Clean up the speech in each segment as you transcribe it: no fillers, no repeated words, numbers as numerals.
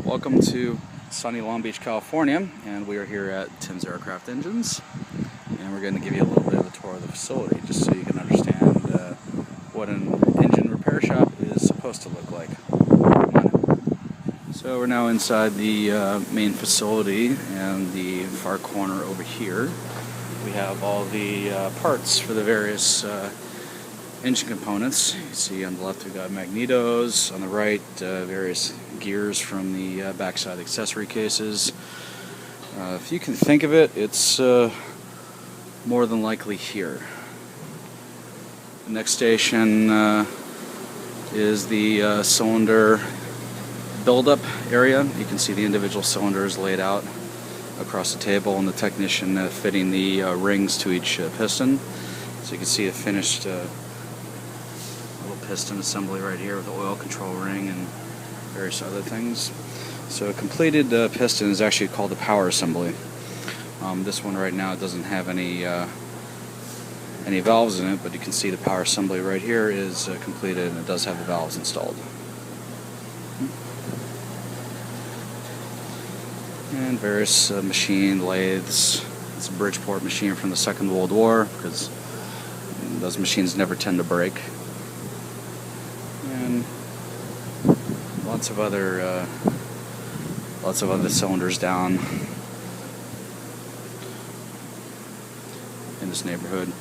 Welcome to sunny Long Beach, California, and we are here at Tim's Aircraft Engines, and we're going to give you a little bit of a tour of the facility just so you can understand what an engine repair shop is supposed to look like. So we're now inside the main facility, and the far corner over here we have all the parts for the various engine components. You see on the left we've got magnetos, on the right various gears from the backside accessory cases. If you can think of it, it's more than likely here. The next station is the cylinder buildup area. You can see the individual cylinders laid out across the table, and the technician fitting the rings to each piston. So you can see a finished little piston assembly right here with the oil control ring and various other things. So a completed piston is actually called the power assembly. This one right now doesn't have any valves in it, but you can see the power assembly right here is completed, and it does have the valves installed. And various machine lathes. It's a Bridgeport machine from the Second World War, because those machines never tend to break. And lots of other cylinders down in this neighborhood.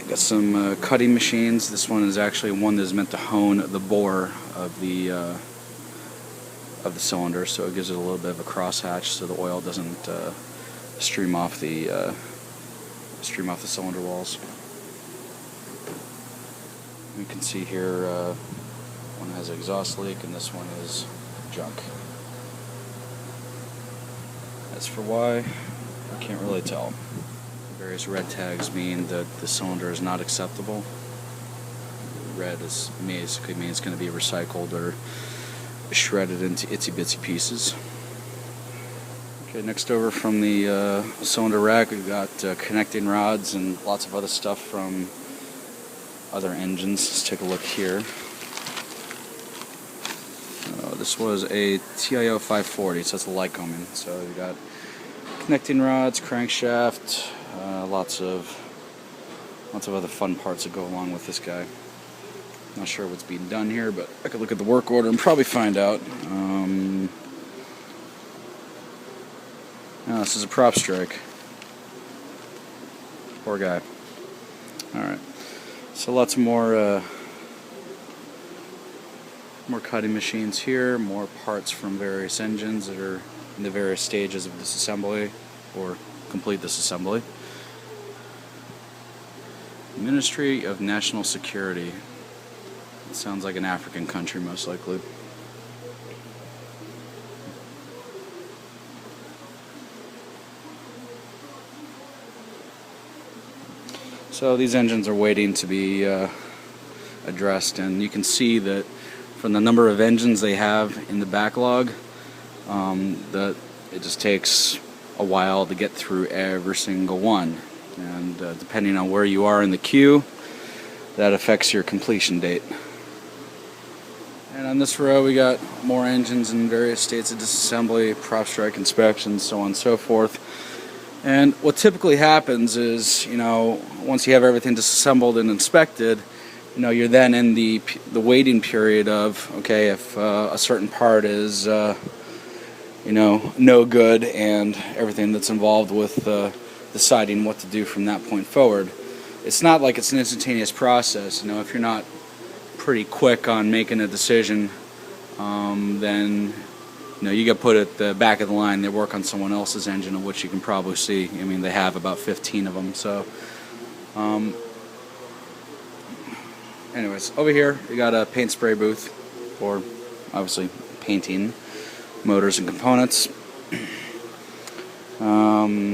Got some cutting machines. This one is actually one that is meant to hone the bore of the cylinder, so it gives it a little bit of a crosshatch so the oil doesn't stream off the cylinder walls. You can see here one has an exhaust leak and this one is junk. As for why, I can't really tell. Various red tags mean that the cylinder is not acceptable. Red basically means it's going to be recycled or shredded into itsy bitsy pieces. Okay, next over from the cylinder rack, we've got connecting rods and lots of other stuff from other engines. Let's take a look here. This was a TIO 540, so it's a Lycoming. So we've got connecting rods, crankshaft, lots of other fun parts that go along with this guy. Not sure what's being done here, but I could look at the work order and probably find out. This is a prop strike. Poor guy. Alright. So lots more cutting machines here, more parts from various engines that are in the various stages of disassembly or complete disassembly. Ministry of National Security. It sounds like an African country, most likely. So these engines are waiting to be addressed, and you can see that from the number of engines they have in the backlog, that it just takes a while to get through every single one. And depending on where you are in the queue, that affects your completion date. And on this row we got more engines in various states of disassembly, prop strike inspections, so on and so forth. And what typically happens is, once you have everything disassembled and inspected, you're then in the waiting period of, okay, if a certain part is, no good, and everything that's involved with deciding what to do from that point forward. It's not like it's an instantaneous process. If you're not pretty quick on making a decision, then you get put at the back of the line. They work on someone else's engine, of which you can probably see. They have about 15 of them. So, anyways, over here we got a paint spray booth for obviously painting motors and components.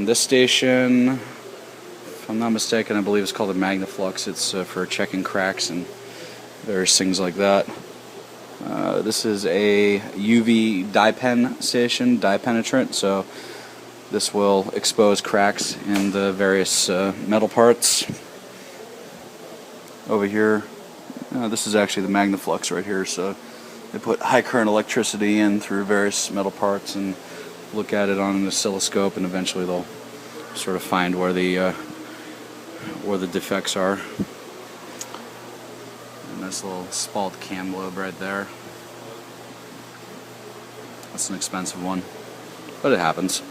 This station, if I'm not mistaken, I believe it's called a Magnaflux. It's for checking cracks and various things like that. This is a UV dye pen station, dye penetrant, so this will expose cracks in the various metal parts. Over here, this is actually the Magnaflux right here, so They put high current electricity in through various metal parts and look at it on an oscilloscope, and eventually they'll sort of find where the defects are. And this little spalled cam lobe right there. That's an expensive one, but it happens.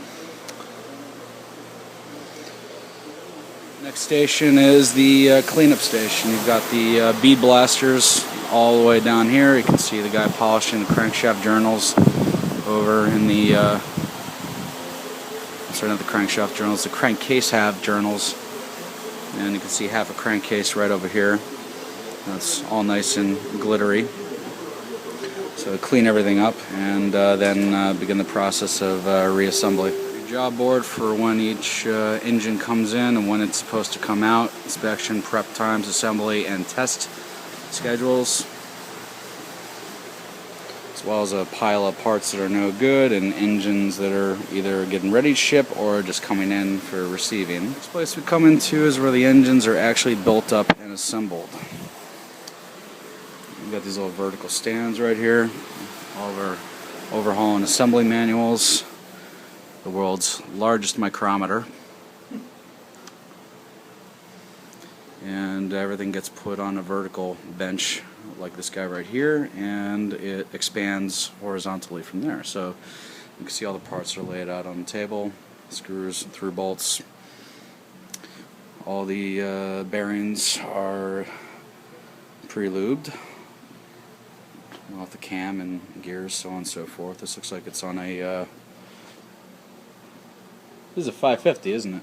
Next station is the cleanup station. You've got the bead blasters all the way down here. You can see the guy polishing the crankshaft journals over in the sorry, not the crankshaft journals, the crankcase half journals. And you can see half a crankcase right over here. That's all nice and glittery. So clean everything up and then begin the process of reassembly. Your job board for when each engine comes in and when it's supposed to come out, inspection, prep times, assembly, and test schedules, as well as a pile of parts that are no good and engines that are either getting ready to ship or just coming in for receiving. This place we come into is where the engines are actually built up and assembled. We've got these little vertical stands right here, all of our overhaul and assembly manuals, the world's largest micrometer, and everything gets put on a vertical bench like this guy right here, and it expands horizontally from there. So you can see all the parts are laid out on the table, screws, through bolts. All the bearings are pre-lubed off the cam and gears, so on and so forth. This looks like it's on a this is a 550, isn't it?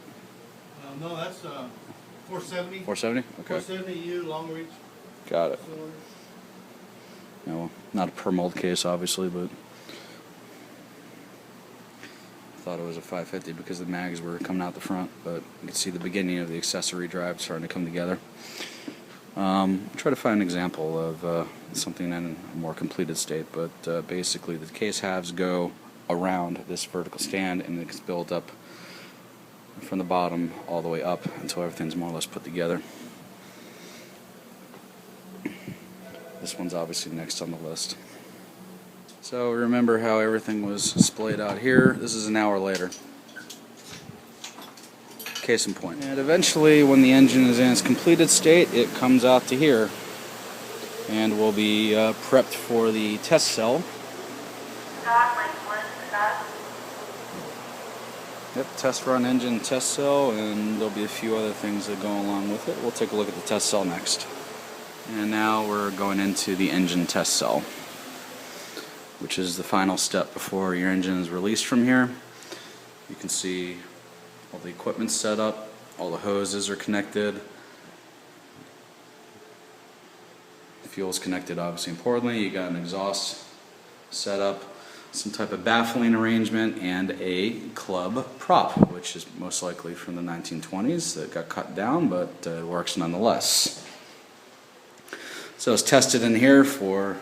No, that's 470. 470? Okay. 470U long reach. Got it. Cylinder. No, not a per mold case, obviously, but I thought it was a 550 because the mags were coming out the front, but you can see the beginning of the accessory drive starting to come together. Try to find an example of something in a more completed state, but basically the case halves go around this vertical stand and it gets built up from the bottom all the way up until everything's more or less put together. This one's obviously next on the list. So remember how everything was splayed out here? This is an hour later. Case in point. And eventually, when the engine is in its completed state, it comes out to here and will be prepped for the test cell. Yep, test run engine test cell, and there'll be a few other things that go along with it. We'll take a look at the test cell next. And now we're going into the engine test cell, which is the final step before your engine is released from here. You can see all the equipment's set up, all the hoses are connected, the fuel's connected, obviously importantly. You got an exhaust set up, some type of baffling arrangement, and a club prop, which is most likely from the 1920s that got cut down, but it works nonetheless. So it's tested in here for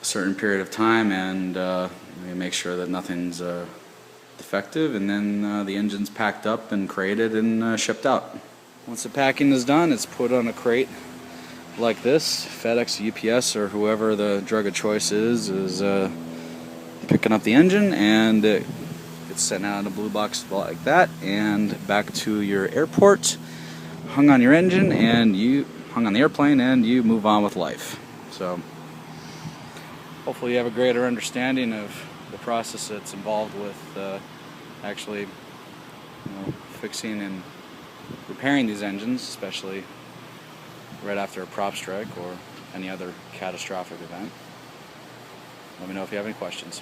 a certain period of time, and we make sure that nothing's defective, and then the engine's packed up and crated and shipped out. Once the packing is done, it's put on a crate like this. FedEx, UPS, or whoever the drug of choice is picking up the engine, and it gets sent out in a blue box like that and back to your airport, hung on your engine, and you hung on the airplane, and you move on with life. So hopefully you have a greater understanding of the process that's involved with actually fixing and repairing these engines, especially right after a prop strike or any other catastrophic event. Let me know if you have any questions.